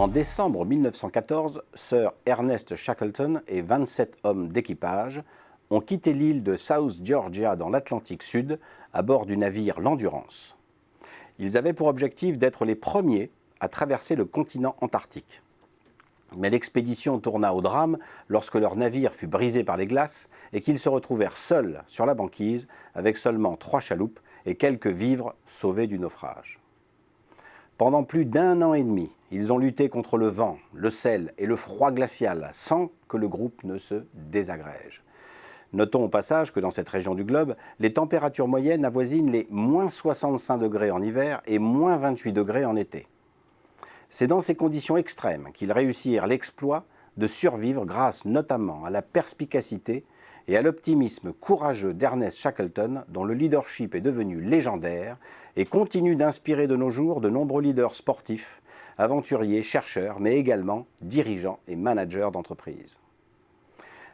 En décembre 1914, Sir Ernest Shackleton et 27 hommes d'équipage ont quitté l'île de South Georgia dans l'Atlantique Sud à bord du navire l'Endurance. Ils avaient pour objectif d'être les premiers à traverser le continent antarctique. Mais l'expédition tourna au drame lorsque leur navire fut brisé par les glaces et qu'ils se retrouvèrent seuls sur la banquise avec seulement 3 chaloupes et quelques vivres sauvés du naufrage. Pendant plus d'1 an et demi, ils ont lutté contre le vent, le sel et le froid glacial sans que le groupe ne se désagrège. Notons au passage que dans cette région du globe, les températures moyennes avoisinent les moins 65 degrés en hiver et moins 28 degrés en été. C'est dans ces conditions extrêmes qu'ils réussirent l'exploit de survivre grâce notamment à la perspicacité et à l'optimisme courageux d'Ernest Shackleton, dont le leadership est devenu légendaire et continue d'inspirer de nos jours de nombreux leaders sportifs, aventuriers, chercheurs, mais également dirigeants et managers d'entreprises.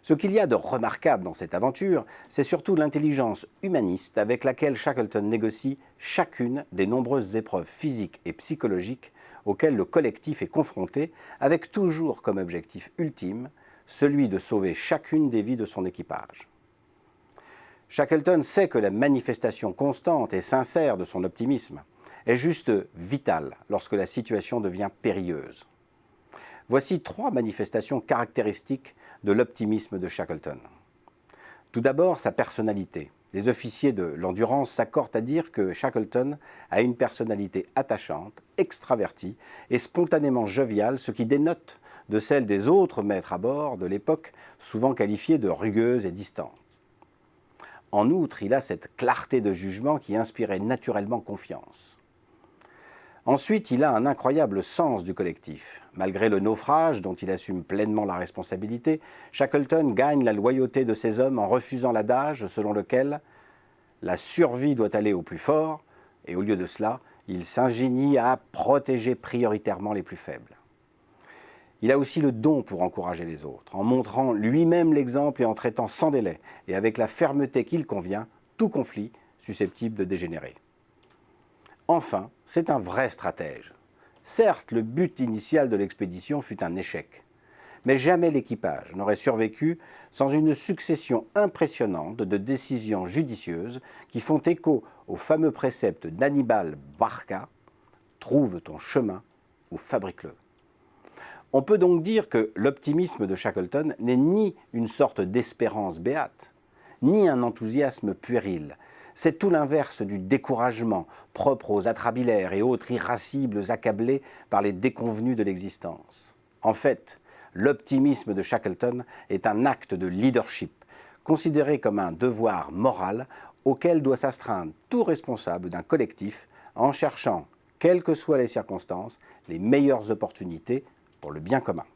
Ce qu'il y a de remarquable dans cette aventure, c'est surtout l'intelligence humaniste avec laquelle Shackleton négocie chacune des nombreuses épreuves physiques et psychologiques auxquelles le collectif est confronté, avec toujours comme objectif ultime celui de sauver chacune des vies de son équipage. Shackleton sait que la manifestation constante et sincère de son optimisme est juste vitale lorsque la situation devient périlleuse. Voici 3 manifestations caractéristiques de l'optimisme de Shackleton. Tout d'abord, sa personnalité. Les officiers de l'Endurance s'accordent à dire que Shackleton a une personnalité attachante, extravertie et spontanément joviale, ce qui dénote de celle des autres maîtres à bord de l'époque, souvent qualifiés de rugueuses et distantes. En outre, il a cette clarté de jugement qui inspirait naturellement confiance. Ensuite, il a un incroyable sens du collectif. Malgré le naufrage, dont il assume pleinement la responsabilité, Shackleton gagne la loyauté de ses hommes en refusant l'adage selon lequel la survie doit aller au plus fort, et au lieu de cela, il s'ingénie à protéger prioritairement les plus faibles. Il a aussi le don pour encourager les autres, en montrant lui-même l'exemple et en traitant sans délai, et avec la fermeté qu'il convient, tout conflit susceptible de dégénérer. Enfin, c'est un vrai stratège. Certes, le but initial de l'expédition fut un échec, mais jamais l'équipage n'aurait survécu sans une succession impressionnante de décisions judicieuses qui font écho au fameux précepte d'Hannibal Barca « Trouve ton chemin ou fabrique-le ». On peut donc dire que l'optimisme de Shackleton n'est ni une sorte d'espérance béate, ni un enthousiasme puéril. C'est tout l'inverse du découragement propre aux atrabilaires et autres irascibles accablés par les déconvenus de l'existence. En fait, l'optimisme de Shackleton est un acte de leadership, considéré comme un devoir moral auquel doit s'astreindre tout responsable d'un collectif en cherchant, quelles que soient les circonstances, les meilleures opportunités pour le bien commun.